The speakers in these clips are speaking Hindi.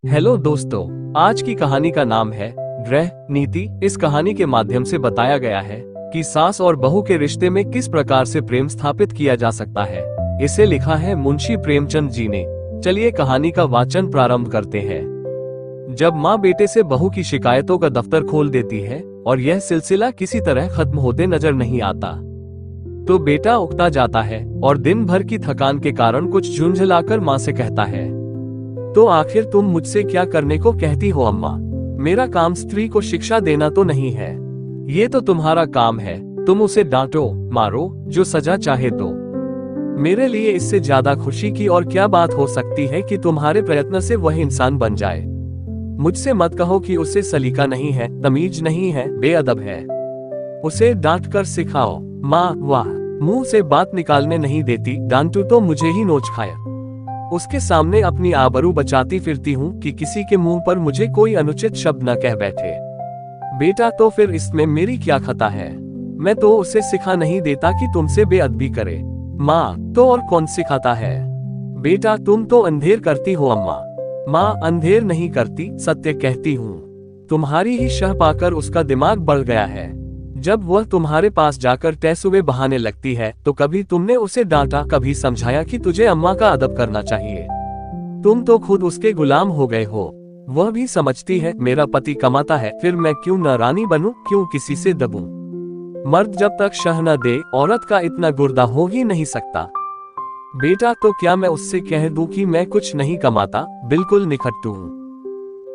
हेलो दोस्तों, आज की कहानी का नाम है ग्रह नीति। इस कहानी के माध्यम से बताया गया है कि सास और बहू के रिश्ते में किस प्रकार से प्रेम स्थापित किया जा सकता है। इसे लिखा है मुंशी प्रेमचंद जी ने। चलिए कहानी का वाचन प्रारंभ करते हैं। जब माँ बेटे से बहू की शिकायतों का दफ्तर खोल देती है और यह सिलसिला किसी तरह खत्म होते नजर नहीं आता, तो बेटा उकता जाता है और दिन भर की थकान के कारण कुछ झुंझलाकर माँ से कहता है, तो आखिर तुम मुझसे क्या करने को कहती हो अम्मा? मेरा काम स्त्री को शिक्षा देना तो नहीं है, ये तो तुम्हारा काम है। तुम उसे डांटो मारो, जो सजा चाहे दो। मेरे लिए इससे ज्यादा खुशी की और क्या बात हो सकती है कि तुम्हारे प्रयत्न से वह इंसान बन जाए। मुझसे मत कहो कि उसे सलीका नहीं है, तमीज नहीं है, बेअदब है। उसे डांट कर सिखाओ। माँ वाह, मुंह से बात निकालने नहीं देती, डांटू तो मुझे ही नोच खाए। उसके सामने अपनी आबरू बचाती फिरती हूँ कि किसी के मुंह पर मुझे कोई अनुचित शब्द न कह बैठे। बेटा, तो फिर इसमें मेरी क्या खता है? मैं तो उसे सिखा नहीं देता कि तुमसे बेअदबी करे। माँ, तो और कौन सिखाता है? बेटा, तुम तो अंधेर करती हो अम्मा। माँ, अंधेर नहीं करती, सत्य कहती हूँ। तुम्हारी ही शह पाकर उसका दिमाग बढ़ गया है। जब वह तुम्हारे पास जाकर तैसुबे बहाने लगती है तो कभी तुमने उसे डांटा, कभी समझाया कि तुझे अम्मा का अदब करना चाहिए। तुम तो खुद उसके गुलाम हो गए हो। वह भी समझती है मेरा पति कमाता है, फिर मैं क्यों न रानी बनूं, क्यों किसी से दबूं? मर्द जब तक शह न दे, औरत का इतना गुर्दा हो ही नहीं सकता। बेटा, तो क्या मैं उससे कह दूं कि मैं कुछ नहीं कमाता, बिल्कुल निखट्टू हूं?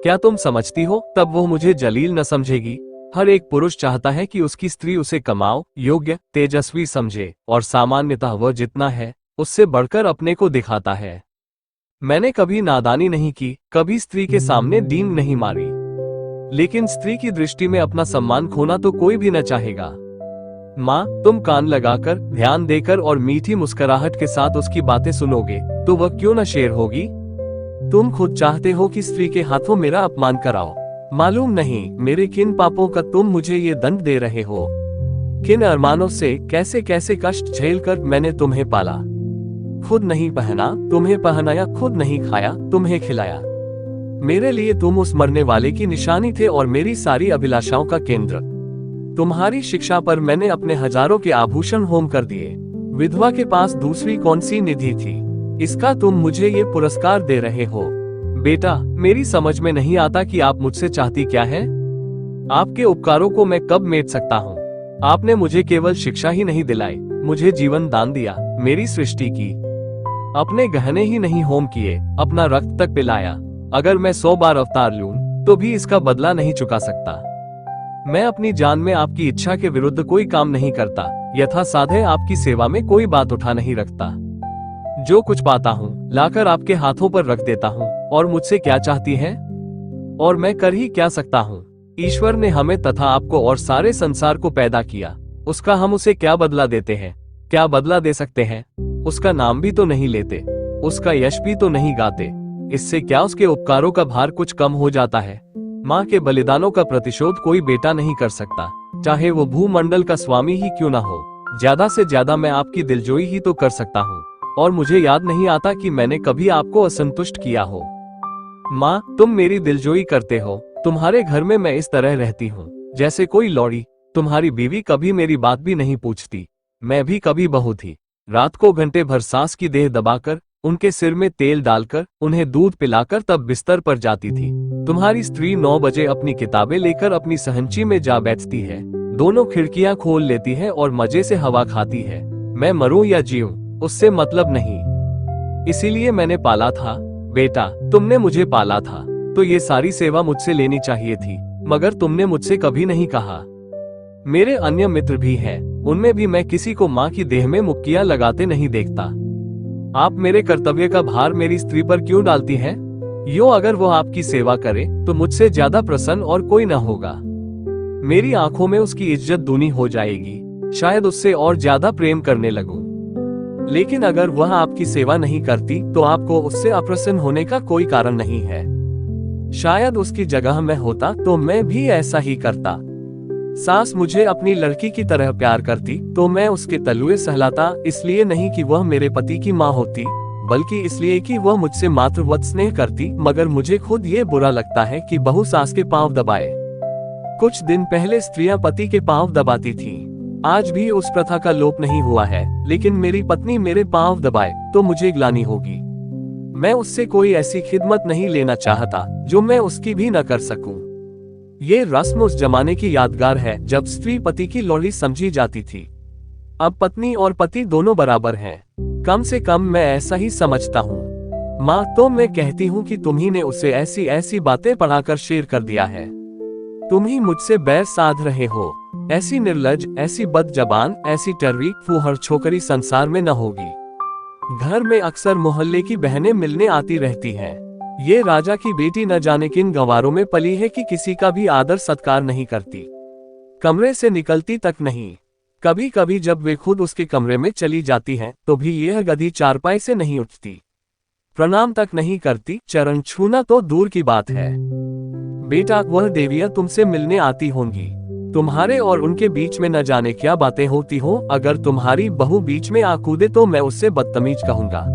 क्या तुम समझती हो तब वो मुझे जलील न समझेगी? हर एक पुरुष चाहता है कि उसकी स्त्री उसे कमाओ, योग्य, तेजस्वी समझे, और सामान्यतः वह जितना है उससे बढ़कर अपने को दिखाता है। मैंने कभी नादानी नहीं की, कभी स्त्री के सामने डींग नहीं मारी, लेकिन स्त्री की दृष्टि में अपना सम्मान खोना तो कोई भी न चाहेगा। माँ, तुम कान लगाकर, ध्यान देकर और मीठी मुस्कुराहट के साथ उसकी बातें सुनोगे तो वह क्यों न शेर होगी? तुम खुद चाहते हो कि स्त्री के हाथों मेरा अपमान कराओ। मालूम नहीं मेरे किन पापों का तुम मुझे ये दंड दे रहे हो। किन अरमानों से, कैसे कैसे कष्ट झेलकर मैंने तुम्हें पाला। खुद नहीं पहना, तुम्हें पहनाया, खुद नहीं खाया, तुम्हें खिलाया। मेरे लिए तुम उस मरने वाले की निशानी थे और मेरी सारी अभिलाषाओं का केंद्र। तुम्हारी शिक्षा पर मैंने अपने हजारों के आभूषण होम कर दिए। विधवा के पास दूसरी कौन सी निधि थी? इसका तुम मुझे ये पुरस्कार दे रहे हो। बेटा, मेरी समझ में नहीं आता कि आप मुझसे चाहती क्या है। आपके उपकारों को मैं कब मेट सकता हूँ? आपने मुझे केवल शिक्षा ही नहीं दिलाई, मुझे जीवन दान दिया, मेरी सृष्टि की। अपने गहने ही नहीं होम किए, अपना रक्त तक पिलाया। अगर मैं 100 बार अवतार लूं तो भी इसका बदला नहीं चुका सकता। मैं अपनी जान में आपकी इच्छा के विरुद्ध कोई काम नहीं करता, यथा साधे आपकी सेवा में कोई बात उठा नहीं रखता। जो कुछ पाता हूँ लाकर आपके हाथों पर रख देता हूँ। और मुझसे क्या चाहती है? और मैं कर ही क्या सकता हूँ? ईश्वर ने हमें तथा आपको और सारे संसार को पैदा किया, उसका हम उसे क्या बदला देते हैं? क्या बदला दे सकते हैं? उसका नाम भी तो नहीं लेते, उसका यश भी तो नहीं गाते। इससे क्या उसके उपकारों का भार कुछ कम हो जाता है? माँ के बलिदानों का प्रतिशोध कोई बेटा नहीं कर सकता, चाहे वो भूमंडल का स्वामी ही क्यों ना हो। ज्यादा से ज्यादा मैं आपकी दिलजोई ही तो कर सकता हूँ, और मुझे याद नहीं आता कि मैंने कभी आपको असंतुष्ट किया हो। माँ, तुम मेरी दिलजोई करते हो। तुम्हारे घर में मैं इस तरह रहती हूँ जैसे कोई लौड़ी। तुम्हारी बीवी कभी मेरी बात भी नहीं पूछती। मैं भी कभी बहू थी। रात को घंटे भर सास की देह दबाकर, उनके सिर में तेल डालकर, उन्हें दूध पिलाकर तब बिस्तर पर जाती थी। तुम्हारी स्त्री 9 बजे अपनी किताबें लेकर अपनी सहंची में जा बैठती है, दोनों खिड़कियां खोल लेती है और मजे से हवा खाती है। मैं मरूं या जीऊं, उससे मतलब नहीं। इसीलिए मैंने पाला था। बेटा, तुमने मुझे पाला था तो ये सारी सेवा मुझसे लेनी चाहिए थी, मगर तुमने मुझसे कभी नहीं कहा। मेरे अन्य मित्र भी हैं, उनमें भी मैं किसी को माँ की देह में मुक्कियां लगाते नहीं देखता। आप मेरे कर्तव्य का भार मेरी स्त्री पर क्यों डालती हैं? यो अगर वो आपकी सेवा करे तो मुझसे ज्यादा प्रसन्न और कोई न होगा। मेरी आंखों में उसकी इज्जत दूनी हो जाएगी, शायद उससे और ज्यादा प्रेम करने लगूं। लेकिन अगर वह आपकी सेवा नहीं करती तो आपको उससे अप्रसन्न होने का कोई कारण नहीं है। शायद उसकी जगह मैं होता तो मैं भी ऐसा ही करता। सास मुझे अपनी लड़की की तरह प्यार करती तो मैं उसके तलुए सहलाता, इसलिए नहीं कि वह मेरे पति की माँ होती, बल्कि इसलिए कि वह मुझसे मातृवत स्नेह करती, मगर मुझे खुद ये बुरा लगता है कि बहू सास के पांव दबाए। कुछ दिन पहले स्त्रियां पति के पांव दबाती थीं। आज भी उस प्रथा का लोप नहीं हुआ है, लेकिन मेरी पत्नी मेरे पांव दबाए तो मुझे ग्लानि होगी। मैं उससे कोई ऐसी खिदमत नहीं लेना चाहता जो मैं उसकी भी न कर सकूं। ये रस्म उस जमाने की यादगार है जब स्त्री पति की लौड़ी समझी जाती थी। अब पत्नी और पति दोनों बराबर हैं। कम से कम मैं ऐसा ही समझता हूँ। माँ, तो मैं कहती हूँ कि तुम्ही ने उसे ऐसी ऐसी बातें पढ़ाकर शेर कर दिया है। तुम ही मुझसे बैर साध रहे हो। ऐसी निर्लज, ऐसी बदजबान, ऐसी टर्री फूहड़ छोकरी संसार में न होगी। घर में अक्सर मोहल्ले की बहनें मिलने आती रहती हैं। ये राजा की बेटी न जाने किन गंवारों में पली है कि किसी का भी आदर सत्कार नहीं करती, कमरे से निकलती तक नहीं। कभी कभी जब वे खुद उसके कमरे में चली जाती हैं तो भी यह गधी चारपाई से नहीं उठती, प्रणाम तक नहीं करती, चरण छूना तो दूर की बात है। बेटा, वह देवियां तुमसे मिलने आती होंगी। तुम्हारे और उनके बीच में न जाने क्या बातें होती हो। अगर तुम्हारी बहू बीच में आ कूदे तो मैं उससे बदतमीज कहूंगा।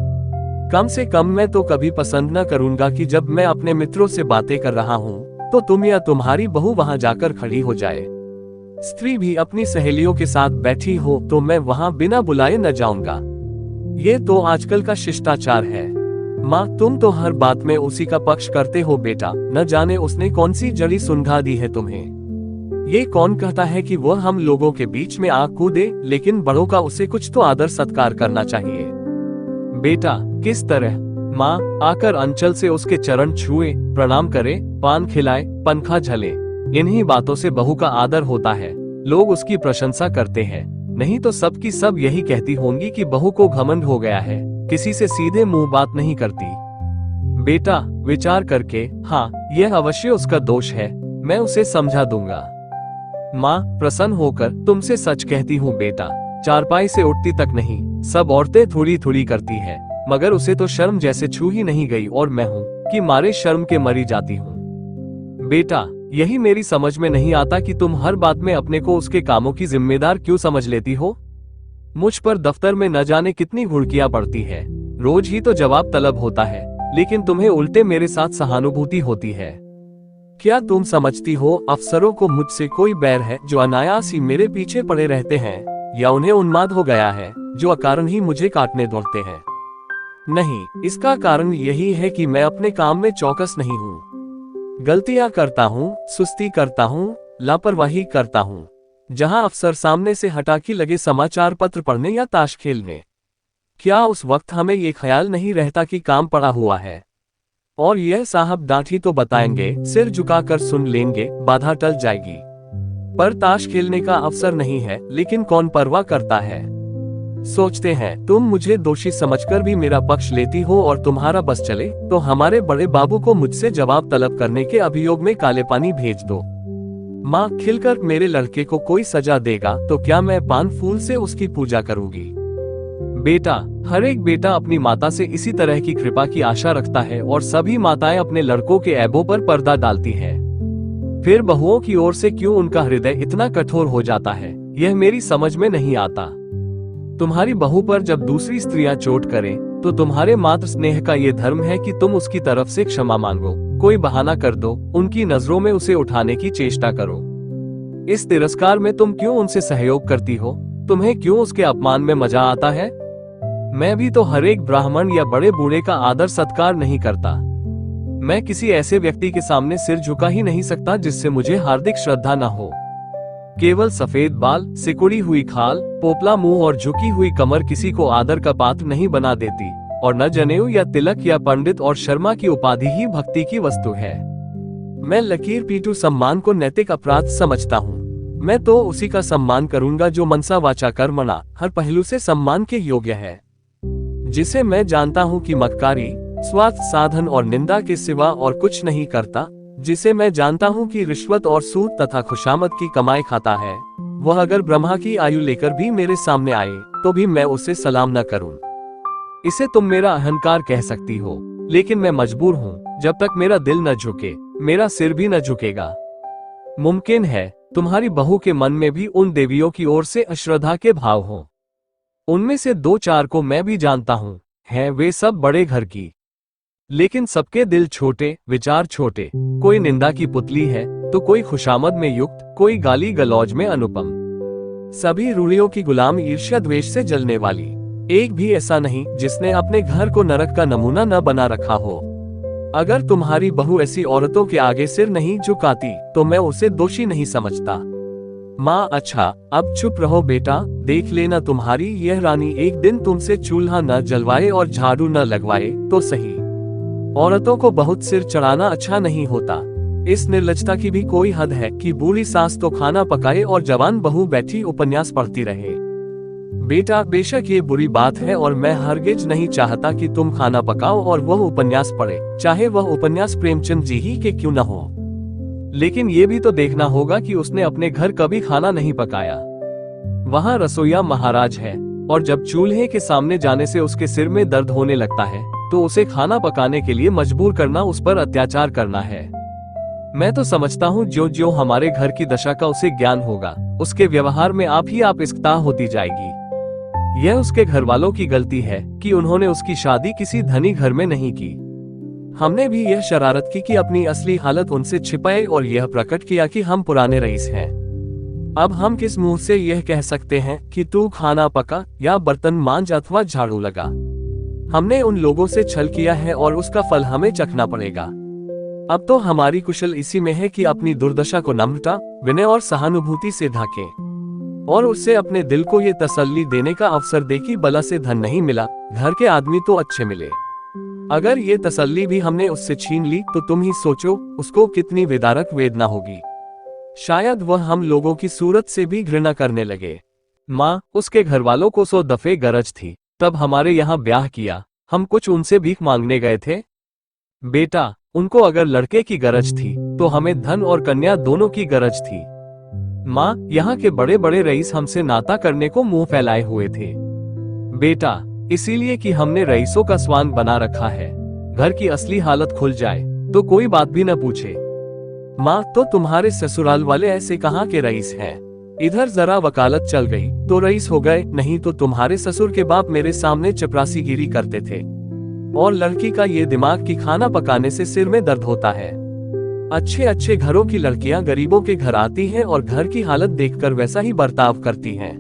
कम से कम मैं तो कभी पसंद न करूंगा कि जब मैं अपने मित्रों से बातें कर रहा हूँ तो तुम या तुम्हारी बहू वहां जाकर खड़ी हो जाए। स्त्री भी अपनी सहेलियों के साथ बैठी हो तो मैं वहां बिना बुलाए न जाऊंगा। ये तो आजकल का शिष्टाचार है। माँ, तुम तो हर बात में उसी का पक्ष करते हो बेटा। न जाने उसने कौन सी जड़ी सुलझा दी है तुम्हें। ये कौन कहता है कि वह हम लोगों के बीच में आ कूदे, लेकिन बड़ों का उसे कुछ तो आदर सत्कार करना चाहिए। बेटा, किस तरह? माँ, आकर अंचल से उसके चरण छुए, प्रणाम करे, पान खिलाए, पंखा झले। इन्हीं बातों से बहू का आदर होता है। लोग उसकी प्रशंसा करते हैं, नहीं तो सब की सब यही कहती होंगी कि बहू को घमंड हो गया है, किसी से सीधे मुंह बात नहीं करती। बेटा, विचार करके, हाँ, यह अवश्य उसका दोष है, मैं उसे समझा दूंगा। माँ, प्रसन्न होकर तुमसे सच कहती हूँ बेटा, चारपाई से उठती तक नहीं। सब औरतें थोड़ी थोड़ी करती हैं, मगर उसे तो शर्म जैसे छू ही नहीं गई और मैं हूँ कि मारे शर्म के मरी जाती हूँ। बेटा, यही मेरी समझ में नहीं आता कि तुम हर बात में अपने को उसके कामों की जिम्मेदार क्यों समझ लेती हो। मुझ पर दफ्तर में न जाने कितनी घुड़कियां पड़ती है, रोज ही तो जवाब तलब होता है, लेकिन तुम्हें उल्टे मेरे साथ सहानुभूति होती है। क्या तुम समझती हो अफसरों को मुझसे कोई बैर है जो अनायास ही मेरे पीछे पड़े रहते हैं, या उन्हें उन्माद हो गया है जो अकारण ही मुझे काटने दौड़ते हैं? नहीं, इसका कारण यही है कि मैं अपने काम में चौकस नहीं हूँ। गलतियां करता हूँ, सुस्ती करता हूँ, लापरवाही करता हूँ। जहां अफसर सामने से हटाके लगे समाचार पत्र पढ़ने या ताश खेलने, क्या उस वक्त हमें ये ख्याल नहीं रहता कि काम पड़ा हुआ है और यह साहब डांटी तो बताएंगे, सिर झुकाकर सुन लेंगे, बाधा टल जाएगी। पर ताश खेलने का अवसर नहीं है, लेकिन कौन परवाह करता है। सोचते हैं तुम मुझे दोषी समझकर भी मेरा पक्ष लेती हो और तुम्हारा बस चले तो हमारे बड़े बाबू को मुझसे जवाब तलब करने के अभियोग में काले पानी भेज दो। माँ, खिलकर मेरे लड़के को कोई सजा देगा तो क्या मैं पान फूल से उसकी पूजा करूंगी? बेटा, हर एक बेटा अपनी माता से इसी तरह की कृपा की आशा रखता है और सभी माताएं अपने लड़कों के ऐबों पर पर्दा डालती हैं। फिर बहुओं की ओर से क्यों उनका हृदय इतना कठोर हो जाता है, यह मेरी समझ में नहीं आता। तुम्हारी बहू पर जब दूसरी स्त्रियां चोट करें तो तुम्हारे मातृ स्नेह का ये धर्म है कि तुम उसकी तरफ से क्षमा मांगो, कोई बहाना कर दो, उनकी नजरों में उसे उठाने की चेष्टा करो। इस तिरस्कार में तुम क्यों उनसे सहयोग करती हो? तुम्हें क्यों उसके अपमान में मजा आता है? मैं भी तो हर एक ब्राह्मण या बड़े बूढ़े का आदर सत्कार नहीं करता। मैं किसी ऐसे व्यक्ति के सामने सिर झुका ही नहीं सकता जिससे मुझे हार्दिक श्रद्धा न हो। केवल सफेद बाल, सिकुड़ी हुई खाल, पोपला मुंह और झुकी हुई कमर किसी को आदर का पात्र नहीं बना देती, और न जनेऊ या तिलक या पंडित और शर्मा की उपाधि ही भक्ति की वस्तु है। मैं लकीर पीटू सम्मान को नैतिक अपराध समझता हूँ। मैं तो उसी का सम्मान करूंगा जो मनसा वाचा कर्मणा हर पहलू से सम्मान के योग्य है, जिसे मैं जानता हूँ कि मक्कारी, स्वार्थ साधन और निंदा के सिवा और कुछ नहीं करता, जिसे मैं जानता हूँ कि रिश्वत और सूद तथा खुशामद की कमाई खाता है। वह अगर ब्रह्मा की आयु लेकर भी मेरे सामने आए तो भी मैं उसे सलाम न करूं। इसे तुम मेरा अहंकार कह सकती हो, लेकिन मैं मजबूर हूँ। जब तक मेरा दिल न झुके, मेरा सिर भी न झुकेगा। मुमकिन है तुम्हारी बहू के मन में भी उन देवियों की ओर से अश्रद्धा के भाव हों। उनमें से दो चार को मैं भी जानता हूँ, हैं वे सब बड़े घर की, लेकिन सबके दिल छोटे, विचार छोटे। कोई निंदा की पुतली है तो कोई खुशामद में युक्त, कोई गाली गलौज में अनुपम। सभी रूढ़ियों की गुलाम, ईर्ष्या द्वेष से जलने वाली। एक भी ऐसा नहीं जिसने अपने घर को नरक का नमूना न बना रखा हो। अगर तुम्हारी बहू ऐसी औरतों के आगे सिर नहीं झुकाती तो मैं उसे दोषी नहीं समझता। माँ अच्छा, अब चुप रहो बेटा। देख लेना तुम्हारी यह रानी एक दिन तुमसे चूल्हा न जलवाए और झाड़ू न लगवाए तो सही। औरतों को बहुत सिर चढ़ाना अच्छा नहीं होता। इस निर्लजता की भी कोई हद है कि बूढ़ी सास तो खाना पकाए और जवान बहू बैठी उपन्यास पढ़ती रहे। बेटा बेशक ये बुरी बात है और मैं हरगिज नहीं चाहता कि तुम खाना पकाओ और वह उपन्यास पढ़े, चाहे वह उपन्यास प्रेमचंद जी ही के क्यों न हो। लेकिन ये भी तो देखना होगा कि उसने अपने घर कभी खाना नहीं पकाया। वहाँ रसोईया महाराज है और जब चूल्हे के सामने जाने से उसके सिर में दर्द होने लगता है तो उसे खाना पकाने के लिए मजबूर करना उस पर अत्याचार करना है। मैं तो समझता हूँ ज्यों ज्यों हमारे घर की दशा का उसे ज्ञान होगा, उसके व्यवहार में आप इस्कता होती जाएगी। यह उसके घर वालों की गलती है कि उन्होंने उसकी शादी किसी धनी घर में नहीं की। हमने भी यह शरारत की कि अपनी असली हालत उनसे छिपाए और यह प्रकट किया कि हम पुराने रईस हैं। अब हम किस मुंह से यह कह सकते हैं कि तू खाना पका या बर्तन मांज अथवा झाड़ू लगा। हमने उन लोगों से छल किया है और उसका फल हमें चखना पड़ेगा। अब तो हमारी कुशल इसी में है कि अपनी दुर्दशा को नम्रता, विनय और सहानुभूति से ढाकें और उससे अपने दिल को ये तसल्ली देने का अवसर दे कि बला से धन नहीं मिला, घर के आदमी तो अच्छे मिले। अगर ये तसल्ली भी हमने उससे छीन ली तो तुम ही सोचो उसको कितनी वेदारक वेदना होगी। शायद वह हम लोगों की सूरत से भी घृणा करने लगे। माँ, उसके घर वालों को 100 दफे गरज थी, तब हमारे यहाँ ब्याह किया। हम कुछ उनसे भीख मांगने गए थे? बेटा, उनको अगर लड़के की गरज थी तो हमें धन और कन्या दोनों की गरज थी। माँ, यहाँ के बड़े बड़े रईस हमसे नाता करने को मुंह फैलाए हुए थे। बेटा, इसीलिए कि हमने रईसों का स्वांग बना रखा है। घर की असली हालत खुल जाए तो कोई बात भी न पूछे। माँ, तो तुम्हारे ससुराल वाले ऐसे कहाँ के रईस हैं? इधर जरा वकालत चल गई तो रईस हो गए, नहीं तो तुम्हारे ससुर के बाप मेरे सामने चपरासीगिरी करते थे। और लड़की का ये दिमाग कि खाना पकाने से सिर में दर्द होता है। अच्छे अच्छे घरों की लड़कियां गरीबों के घर आती हैं और घर की हालत देखकर वैसा ही बर्ताव करती हैं।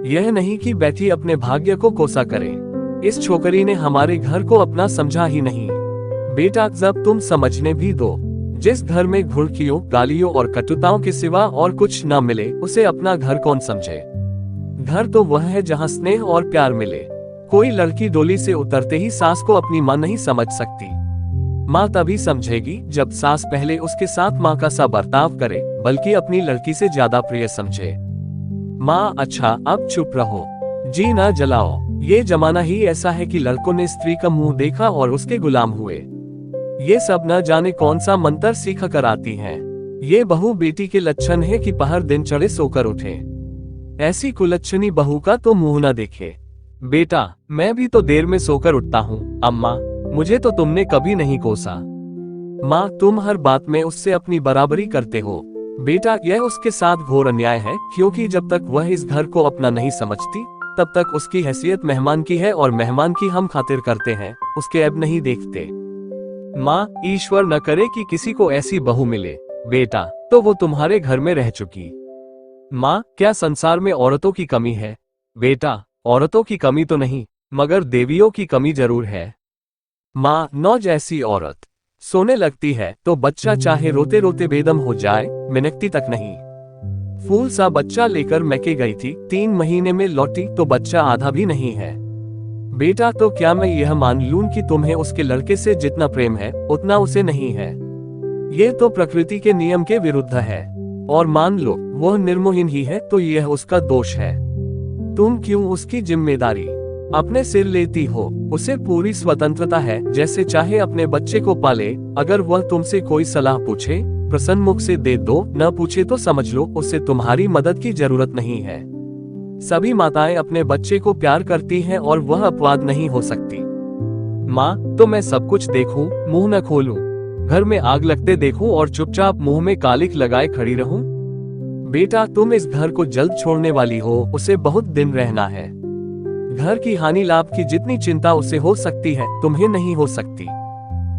यह नहीं कि बैठी अपने भाग्य को कोसा करे। इस छोकरी ने हमारे घर को अपना समझा ही नहीं। बेटा, जब तुम समझने भी दो। जिस घर में घुड़कियों, गालियों और कटुताओं के सिवा और कुछ न मिले उसे अपना घर कौन समझे। घर तो वह है जहाँ स्नेह और प्यार मिले। कोई लड़की डोली से उतरते ही सास को अपनी मां नहीं समझ सकती। माँ तभी समझेगी जब सास पहले उसके साथ माँ का सा बर्ताव करे, बल्कि अपनी लड़की से ज्यादा प्रिय समझे। माँ अच्छा, अब चुप रहो, जी ना जलाओ। ये जमाना ही ऐसा है कि लड़कों ने स्त्री का मुंह देखा और उसके गुलाम हुए। ये सब न जाने कौन सा मंत्र सीख कर आती हैं। ये बहू बेटी के लक्षण है कि पहर दिन चढ़े सोकर उठे। ऐसी कुलच्छनी बहू का तो मुंह न देखे। बेटा, मैं भी तो देर में सोकर उठता हूँ। अम्मा, मुझे तो तुमने कभी नहीं कोसा। माँ, तुम हर बात में उससे अपनी बराबरी करते हो। बेटा, यह उसके साथ घोर अन्याय है, क्योंकि जब तक वह इस घर को अपना नहीं समझती तब तक उसकी हैसियत मेहमान की है और मेहमान की हम खातिर करते हैं, उसके ऐब नहीं देखते। माँ, ईश्वर न करे कि किसी को ऐसी बहू मिले। बेटा, तो वो तुम्हारे घर में रह चुकी। माँ, क्या संसार में औरतों की कमी है? बेटा, औरतों की कमी तो नहीं, मगर देवियों की कमी जरूर है। माँ, नौ जैसी औरत सोने लगती है तो बच्चा चाहे रोते रोते बेदम हो जाए, मिनकती तक नहीं। फूल सा बच्चा लेकर मैके गई थी, 3 महीने में लौटी तो बच्चा आधा भी नहीं है। बेटा, तो क्या मैं यह मान लूं कि तुम्हें उसके लड़के से जितना प्रेम है उतना उसे नहीं है? ये तो प्रकृति के नियम के विरुद्ध है। और मान लो वह निर्मोहीन ही है तो यह उसका दोष है। तुम क्यों उसकी जिम्मेदारी अपने सिर लेती हो? उसे पूरी स्वतंत्रता है, जैसे चाहे अपने बच्चे को पाले। अगर वह तुमसे कोई सलाह पूछे, प्रसन्न मुख से दे दो, न पूछे तो समझ लो उसे तुम्हारी मदद की जरूरत नहीं है। सभी माताएं अपने बच्चे को प्यार करती हैं और वह अपवाद नहीं हो सकती। माँ, तो मैं सब कुछ देखूं, मुंह न खोलूं, घर में आग लगते देखूं और चुपचाप मुंह में कालिक लगाए खड़ी रहूं? बेटा, तुम इस घर को जल्द छोड़ने वाली हो, उसे बहुत दिन रहना है। घर की हानि लाभ की जितनी चिंता उसे हो सकती है तुम्हें नहीं हो सकती।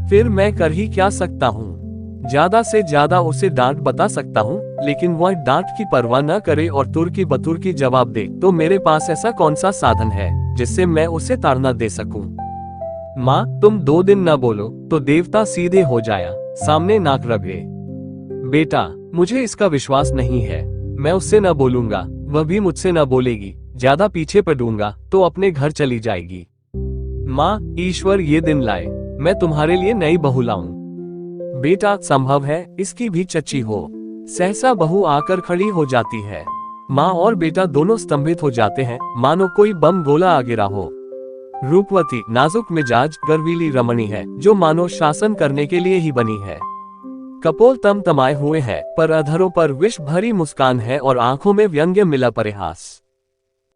फिर मैं कर ही क्या सकता हूँ? ज्यादा से ज्यादा उसे डांट बता सकता हूँ, लेकिन वह डांट की परवाह न करे और तुर्की बतुर्की जवाब दे तो मेरे पास ऐसा कौन सा साधन है जिससे मैं उसे ताड़ना दे सकूं? माँ तुम 2 दिन न बोलो तो देवता सीधे हो जाया सामने नाक रगड़े। बेटा मुझे इसका विश्वास नहीं है, मैं उससे न बोलूंगा, वह भी मुझसे न बोलेगी, ज्यादा पीछे पड़ूंगा तो अपने घर चली जाएगी। माँ ईश्वर ये दिन लाए, मैं तुम्हारे लिए नई बहू लाऊं। बेटा संभव है इसकी भी चच्ची हो। सहसा बहू आकर खड़ी हो जाती है। माँ और बेटा दोनों स्तंभित हो जाते हैं, मानो कोई बम गोला आ गिरा हो। रूपवती नाजुक मिजाज गर्वीली रमणी है जो मानो शासन करने के लिए ही बनी है। कपोल तमतमाए हुए हैं पर अधरों पर विष भरी मुस्कान है और आंखों में व्यंग्य मिला परिहास।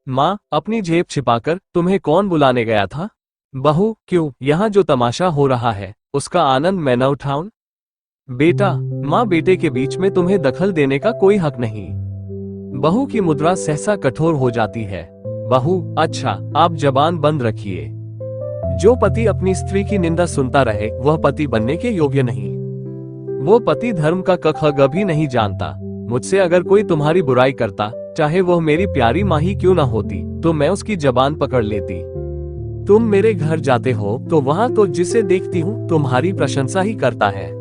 माँ अपनी जेब छिपाकर तुम्हें कौन बुलाने गया था? बहू क्यों, यहाँ जो तमाशा हो रहा है उसका आनंद मैं न उठाऊं? बेटा माँ बेटे के बीच में तुम्हें दखल देने का कोई हक नहीं। बहू की मुद्रा सहसा कठोर हो जाती है। बहू अच्छा आप जबान बंद रखिए। जो पति अपनी स्त्री की निंदा सुनता रहे वह पति बनने के योग्य नहीं। वो पति धर्म का क ख ग भी नहीं जानता। मुझसे अगर कोई तुम्हारी बुराई करता, चाहे वह मेरी प्यारी माँ ही क्यों न होती, तो मैं उसकी जबान पकड़ लेती। तुम मेरे घर जाते हो तो वहाँ तो जिसे देखती हूँ तुम्हारी प्रशंसा ही करता है।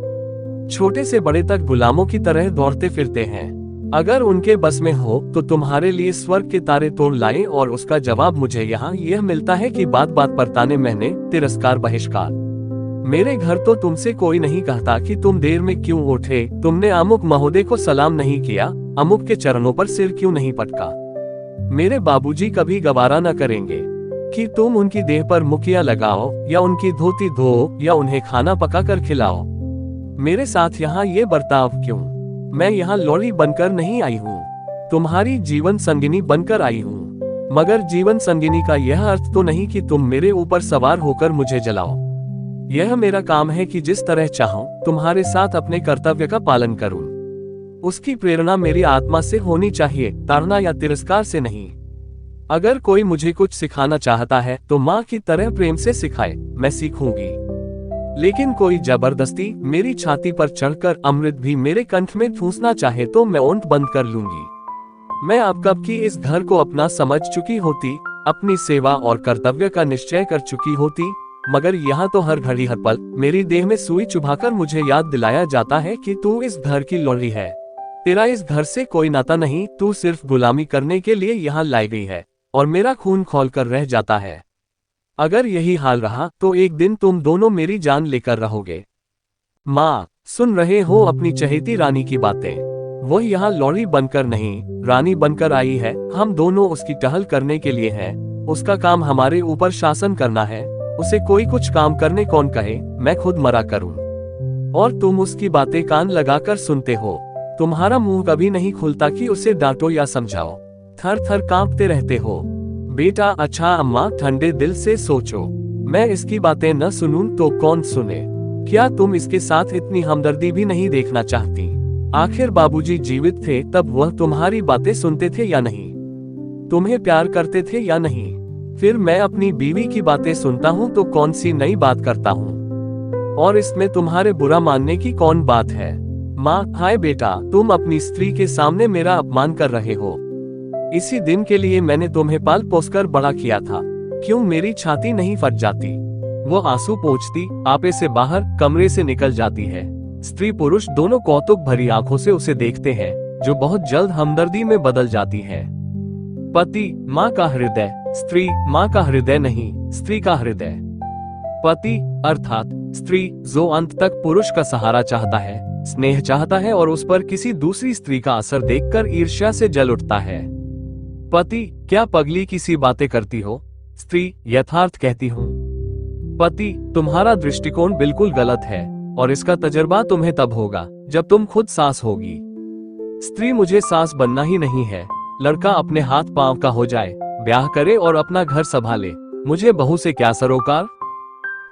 छोटे से बड़े तक गुलामों की तरह दौड़ते फिरते हैं। अगर उनके बस में हो तो तुम्हारे लिए स्वर्ग के तारे तोड़ लाएं और उसका जवाब मुझे यहाँ यह मिलता है कि बात बात पर ताने महने, तिरस्कार बहिष्कार। मेरे घर तो तुमसे कोई नहीं कहता कि तुम देर में क्यों उठे, तुमने अमुक महोदय को सलाम नहीं किया, अमुक के चरणों पर सिर क्यों नहीं पटका। मेरे बाबूजी कभी गवारा न करेंगे कि तुम उनकी देह पर मुखिया लगाओ या उनकी धोती धो या उन्हें खाना पका कर खिलाओ। मेरे साथ यहाँ ये बर्ताव क्यों? मैं यहाँ लौड़ी बनकर नहीं आई हूँ, तुम्हारी जीवन संगिनी बनकर आई हूँ। मगर जीवन संगिनी का यह अर्थ तो नहीं कि तुम मेरे ऊपर सवार होकर मुझे जलाओ। यह मेरा काम है कि जिस तरह चाहूं तुम्हारे साथ अपने कर्तव्य का पालन करूं। उसकी प्रेरणा मेरी आत्मा से होनी चाहिए, ताड़ना या तिरस्कार से नहीं। अगर कोई मुझे कुछ सिखाना चाहता है तो माँ की तरह प्रेम से सिखाए, मैं सीखूंगी। लेकिन कोई जबरदस्ती मेरी छाती पर चढ़कर अमृत भी मेरे कंठ में ठूंसना चाहे तो मैं ओंठ बंद कर लूंगी। मैं अब कब की इस घर को अपना समझ चुकी होती, अपनी सेवा और कर्तव्य का निश्चय कर चुकी होती, मगर यहाँ तो हर घड़ी हर पल मेरी देह में सुई चुभाकर मुझे याद दिलाया जाता है कि तू इस घर की लौड़ी है। तेरा इस घर से कोई नाता नहीं, तू सिर्फ गुलामी करने के लिए यहाँ लाई गई है और मेरा खून खौल कर रह जाता है। अगर यही हाल रहा तो एक दिन तुम दोनों मेरी जान लेकर रहोगे। माँ सुन रहे हो अपनी चहेती रानी की बातें? वो यहाँ लौड़ी बनकर नहीं, रानी बनकर आई है। हम दोनों उसकी टहल करने के लिए हैं। उसका काम हमारे ऊपर शासन करना है। उसे कोई कुछ काम करने कौन कहे, मैं खुद मरा करूं। और तुम उसकी बातें कान लगाकर सुनते हो। तुम्हारा मुंह कभी नहीं खुलता कि उसे डांटो या समझाओ। थर थर कांपते रहते हो। बेटा अच्छा अम्मा ठंडे दिल से सोचो, मैं इसकी बातें न सुनूं तो कौन सुने? क्या तुम इसके साथ इतनी हमदर्दी भी नहीं देखना चाहती? आखिर बाबूजी जीवित थे तब वह तुम्हारी बातें सुनते थे या नहीं? तुम्हें प्यार करते थे या नहीं? फिर मैं अपनी बीवी की बातें सुनता हूँ तो कौन सी नई बात करता हूँ, और इसमें तुम्हारे बुरा मानने की कौन बात है? माँ हाय बेटा, तुम अपनी स्त्री के सामने मेरा अपमान कर रहे हो। इसी दिन के लिए मैंने तुम्हें पाल पोसकर बड़ा किया था, क्यों मेरी छाती नहीं फट जाती? वो आंसू पोंछती आपे से बाहर कमरे से निकल जाती है। स्त्री पुरुष दोनों कौतुक भरी आंखों से उसे देखते हैं, जो बहुत जल्द हमदर्दी में बदल जाती है। पति माँ का हृदय, स्त्री माँ का हृदय नहीं, स्त्री का हृदय। पति अर्थात स्त्री जो अंत तक पुरुष का सहारा चाहता है, स्नेह चाहता है और उस पर किसी दूसरी स्त्री का असर देखकर ईर्ष्या से जल उठता है। पति क्या पगली की सी बातें करती हो? स्त्री यथार्थ कहती हूँ। पति तुम्हारा दृष्टिकोण बिल्कुल गलत है और इसका तजुर्बा तुम्हें तब होगा जब तुम खुद सास होगी। स्त्री मुझे सास बनना ही नहीं है, लड़का अपने हाथ पांव का हो जाए, ब्याह करे और अपना घर संभाले, मुझे बहू से क्या सरोकार?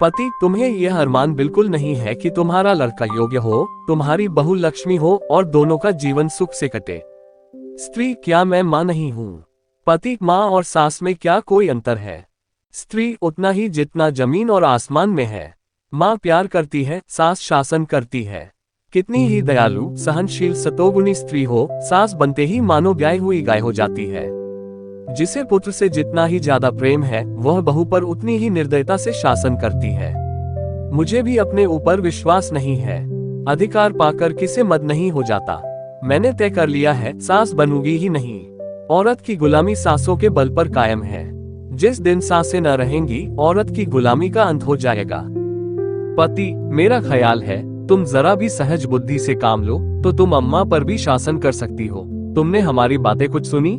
पति तुम्हें यह अरमान बिल्कुल नहीं है कि तुम्हारा लड़का योग्य हो, तुम्हारी बहू लक्ष्मी हो और दोनों का जीवन सुख से कटे। स्त्री क्या मैं माँ नहीं हूँ? पति माँ और सास में क्या कोई अंतर है? स्त्री उतना ही जितना जमीन और आसमान में है। माँ प्यार करती है, सास शासन करती है। कितनी ही दयालु, सहनशील, सतोगुणी स्त्री हो, सास बनते ही मानो ब्याई हुई गाय हो जाती है। जिसे पुत्र से जितना ही ज्यादा प्रेम है, वह बहू पर उतनी ही निर्दयता से शासन करती है। मुझे भी अपने ऊपर विश्वास नहीं है। अधिकार पाकर किसे मद नहीं हो जाता। मैंने तय कर लिया है, सास बनूंगी ही नहीं। औरत की गुलामी सासों के बल पर कायम है। जिस दिन सासें न रहेंगी, औरत की गुलामी का अंत हो जाएगा। पति, मेरा ख्याल है तुम जरा भी सहज बुद्धि से काम लो तो तुम अम्मा पर भी शासन कर सकती हो। तुमने हमारी बातें कुछ सुनी?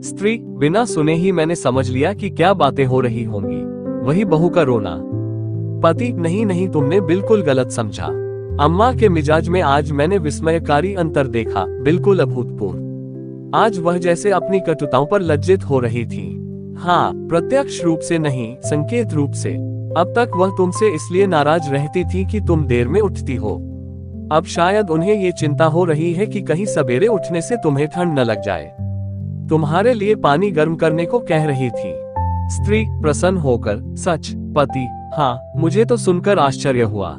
स्त्री, बिना सुने ही मैंने समझ लिया कि क्या बातें हो रही होंगी। वही बहू का रोना। पति, नहीं नहीं, तुमने बिल्कुल गलत समझा। अम्मा के मिजाज में आज मैंने विस्मयकारी अंतर देखा, बिल्कुल अभूतपूर्व। आज वह जैसे अपनी कटुताओं पर लज्जित हो रही थी। हाँ, प्रत्यक्ष रूप से नहीं, संकेत रूप से। अब तक वह तुमसे इसलिए नाराज रहती थी कि तुम देर में उठती हो। अब शायद उन्हें ये चिंता हो रही है कि कहीं सवेरे उठने से तुम्हें ठंड न लग जाए। तुम्हारे लिए पानी गर्म करने को कह रही थी। स्त्री प्रसन्न होकर, सच? पति, हाँ, मुझे तो सुनकर आश्चर्य हुआ।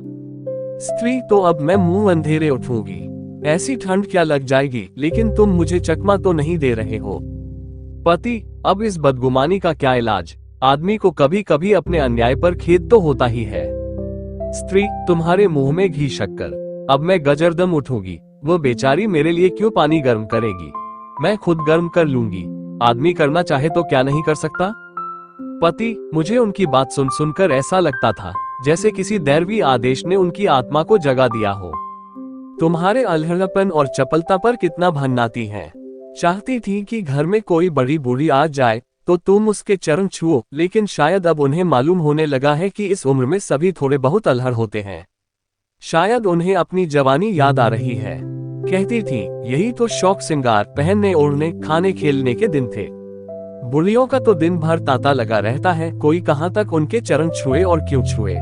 स्त्री, तो अब मैं मुंह अंधेरे उठूंगी। ऐसी ठंड क्या लग जाएगी, लेकिन तुम मुझे चकमा तो नहीं दे रहे हो। पति, अब इस बदगुमानी का क्या इलाज? आदमी को कभी कभी अपने अन्याय पर खेद तो होता ही है। स्त्री, तुम्हारे मुंह में घी शक्कर। अब मैं गजरदम उठूंगी। वो बेचारी मेरे लिए क्यों पानी गर्म करेगी? मैं खुद गर्म कर लूंगी। आदमी करना चाहे तो क्या नहीं कर सकता? पति, मुझे उनकी बात सुन सुनकर ऐसा लगता था जैसे किसी दैवी आदेश ने उनकी आत्मा को जगा दिया हो। तुम्हारे अलहड़पन और चपलता पर कितना भन्नाती हैं। चाहती थी कि घर में कोई बड़ी बूढ़ी आ जाए तो तुम उसके चरण छुओ, लेकिन शायद अब उन्हें मालूम होने लगा है कि इस उम्र में सभी थोड़े बहुत अलहड़ होते हैं। शायद उन्हें अपनी जवानी याद आ रही है। कहती थी, यही तो शौक सिंगार, पहनने ओढ़ने, खाने खेलने के दिन थे। बुढ़ियों का तो दिन भर तांता लगा रहता है, कोई कहाँ तक उनके चरण छुए और क्यों छुए।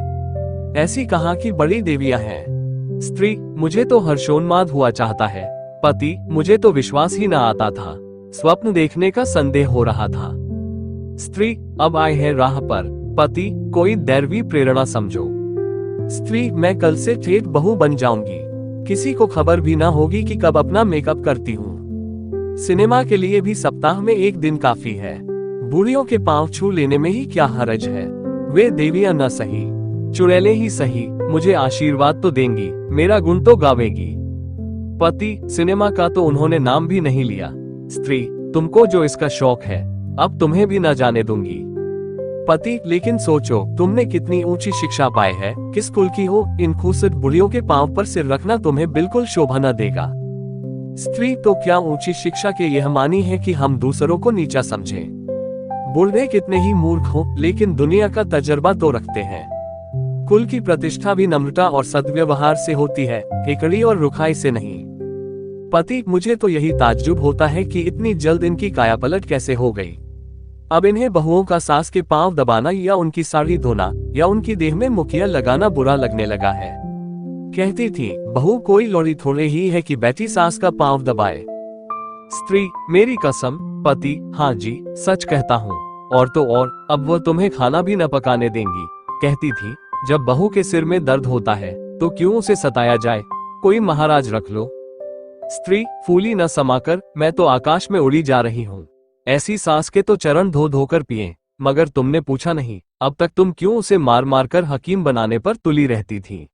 ऐसी कहाँ की बड़ी देवियां हैं। स्त्री, मुझे तो हर्षोन्माद हुआ चाहता है। पति, मुझे तो विश्वास ही न आता था। स्वप्न देखने का संदेह हो रहा था। स्त्री, अब आए हैं राह पर। पति, कोई दैवी प्रेरणा समझो। स्त्री, मैं कल से ठेठ बहू बन जाऊंगी। किसी को खबर भी ना होगी कि कब अपना मेकअप करती हूँ। सिनेमा के लिए भी सप्ताह में एक दिन काफी है। बूढ़ियों के पांव छू लेने में ही क्या हरज है। वे देवियां न सही, चुड़ैलें ही सही, मुझे आशीर्वाद तो देंगी, मेरा गुण तो गावेगी। पति, सिनेमा का तो उन्होंने नाम भी नहीं लिया। स्त्री, तुमको जो इसका शौक है, अब तुम्हें भी न जाने दूंगी। पति, लेकिन सोचो, तुमने कितनी ऊंची शिक्षा पाई है, किस कुल की हो, इन खूबसूरत बुढ़ियों के पांव पर सिर रखना तुम्हें बिल्कुल शोभा न देगा। स्त्री, तो क्या ऊंची शिक्षा के यह मानी है कि हम दूसरों को नीचा समझें? बूढ़े कितने ही मूर्ख हो, लेकिन दुनिया का तजर्बा तो रखते हैं। कुल की प्रतिष्ठा भी नम्रता और सद्व्यवहार से होती है, एकड़ी और रुखाई से नहीं। पति, मुझे तो यही ताज्जुब होता है कि इतनी जल्द इनकी कायापलट कैसे हो गई। अब इन्हें बहुओं का सास के पांव दबाना या उनकी साड़ी धोना या उनकी देह में मुखिया लगाना बुरा लगने लगा है। कहती थी, बहू कोई लौड़ी थोड़े ही है कि बैठी सास का पांव दबाए। स्त्री, मेरी कसम। पति, हाँ जी, सच कहता हूँ। और तो और, अब वह तुम्हें खाना भी न पकाने देंगी। कहती थी, जब बहू के सिर में दर्द होता है तो क्यों उसे सताया जाए, कोई महाराज रख लो। स्त्री, फूली न समाकर, मैं तो आकाश में उड़ी जा रही हूँ। ऐसी सास के तो चरण धो धोकर पिए, मगर तुमने पूछा नहीं, अब तक तुम क्यों उसे मार मार कर हकीम बनाने पर तुली रहती थी।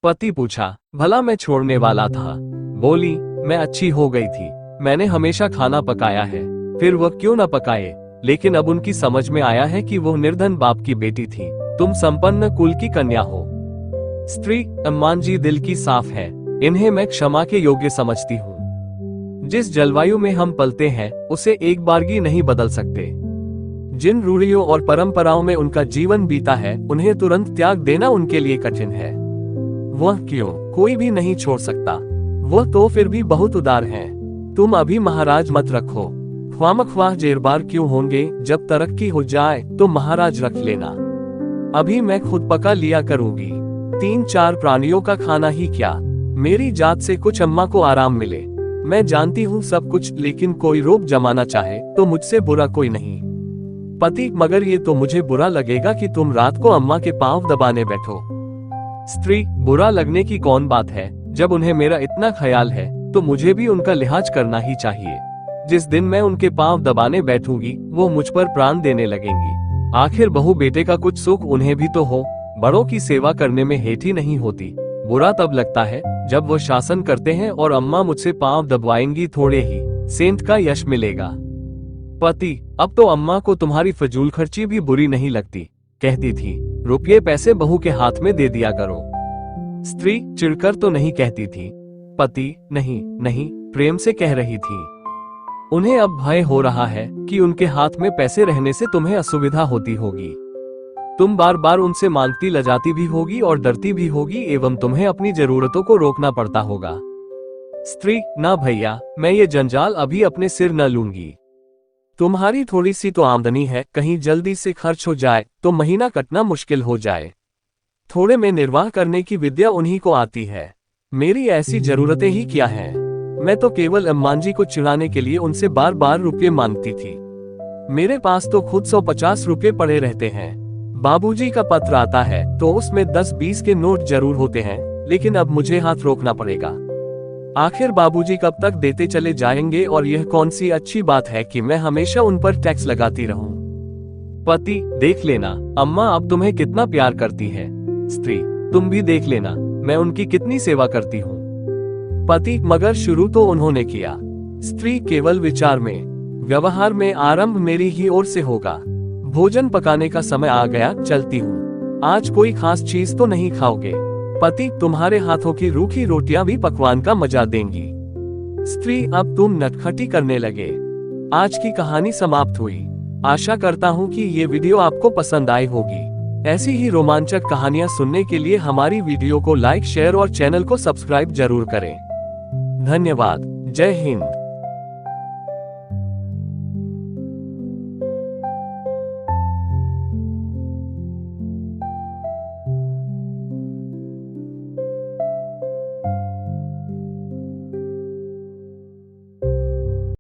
पति पूछा, भला मैं छोड़ने वाला था? बोली, मैं अच्छी हो गई थी, मैंने हमेशा खाना पकाया है, फिर वह क्यों न पकाए। लेकिन अब उनकी समझ में आया है कि वो निर्धन बाप की बेटी थी, तुम संपन्न कुल की कन्या हो। स्त्री, अम्मान जी दिल की साफ है, इन्हें मैं क्षमा के योग्य समझती हूँ। जिस जलवायु में हम पलते हैं उसे एक बारगी नहीं बदल सकते। जिन रूढ़ियों और परंपराओं में उनका जीवन बीता है उन्हें तुरंत त्याग देना उनके लिए कठिन है। वह क्यों, कोई भी नहीं छोड़ सकता। वह तो फिर भी बहुत उदार हैं। तुम अभी महाराज मत रखो, ख्वामख्वाह जेरबार क्यों होंगे, जब तरक्की हो जाए तो महाराज रख लेना। अभी मैं खुद पका लिया करूंगी, 3-4 प्राणियों का खाना ही क्या, मेरी जात से कुछ अम्मा को आराम मिले। मैं जानती हूँ सब कुछ, लेकिन कोई रोक जमाना चाहे तो मुझसे बुरा कोई नहीं। पति, मगर ये तो मुझे बुरा लगेगा कि तुम रात को अम्मा के पांव दबाने बैठो। स्त्री, बुरा लगने की कौन बात है, जब उन्हें मेरा इतना ख्याल है तो मुझे भी उनका लिहाज करना ही चाहिए। जिस दिन मैं उनके पांव दबाने बैठूंगी वो मुझ पर प्राण देने लगेंगी। आखिर बहू बेटे का कुछ सुख उन्हें भी तो हो, बड़ों की सेवा करने में हेठी नहीं होती। बुरा तब लगता है जब वो शासन करते हैं और अम्मा मुझसे पांव दबवाएंगी, थोड़े ही सेंट का यश मिलेगा। पति, अब तो अम्मा को तुम्हारी फजूल खर्ची भी बुरी नहीं लगती, कहती थी रुपये पैसे बहू के हाथ में दे दिया करो। स्त्री, चिढ़कर तो नहीं कहती थी। पति, नहीं नहीं, प्रेम से कह रही थी। उन्हें अब भय हो रहा है कि उनके हाथ में पैसे रहने से तुम्हें असुविधा होती होगी। तुम बार बार उनसे मांगती लजाती भी होगी और डरती भी होगी, एवं तुम्हें अपनी जरूरतों को रोकना पड़ता होगा। स्त्री, ना भैया, मैं ये जंजाल अभी अपने सिर न लूंगी। तुम्हारी थोड़ी सी तो आमदनी है, कहीं जल्दी से खर्च हो जाए तो महीना कटना मुश्किल हो जाए। थोड़े में निर्वाह करने की विद्या उन्हीं को आती है। मेरी ऐसी जरूरतें ही क्या हैं? मैं तो केवल अम्मा जी को चिढ़ाने के लिए उनसे बार बार रुपये मांगती थी। मेरे पास तो खुद 150 रुपये पड़े रहते हैं। बाबूजी का पत्र आता है तो उसमें 10-20 के नोट जरूर होते हैं, लेकिन अब मुझे हाथ रोकना पड़ेगा। आखिर बाबूजी कब तक देते चले जाएंगे, और यह कौन सी अच्छी बात है कि मैं हमेशा उन पर टैक्स लगाती रहूं। पति, देख लेना अम्मा अब तुम्हें कितना प्यार करती है। स्त्री, तुम भी देख लेना मैं उनकी कितनी सेवा करती हूँ। पति, मगर शुरू तो उन्होंने किया। स्त्री, केवल विचार में, व्यवहार में आरंभ मेरी ही ओर से होगा। भोजन पकाने का समय आ गया, चलती हूँ। आज कोई खास चीज तो नहीं खाओगे? पति, तुम्हारे हाथों की रूखी रोटियां भी पकवान का मजा देंगी। स्त्री, अब तुम नटखटी करने लगे। आज की कहानी समाप्त हुई। आशा करता हूँ कि ये वीडियो आपको पसंद आई होगी। ऐसी ही रोमांचक कहानियां सुनने के लिए हमारी वीडियो को लाइक, शेयर और चैनल को सब्सक्राइब जरूर करें। धन्यवाद। जय हिंद।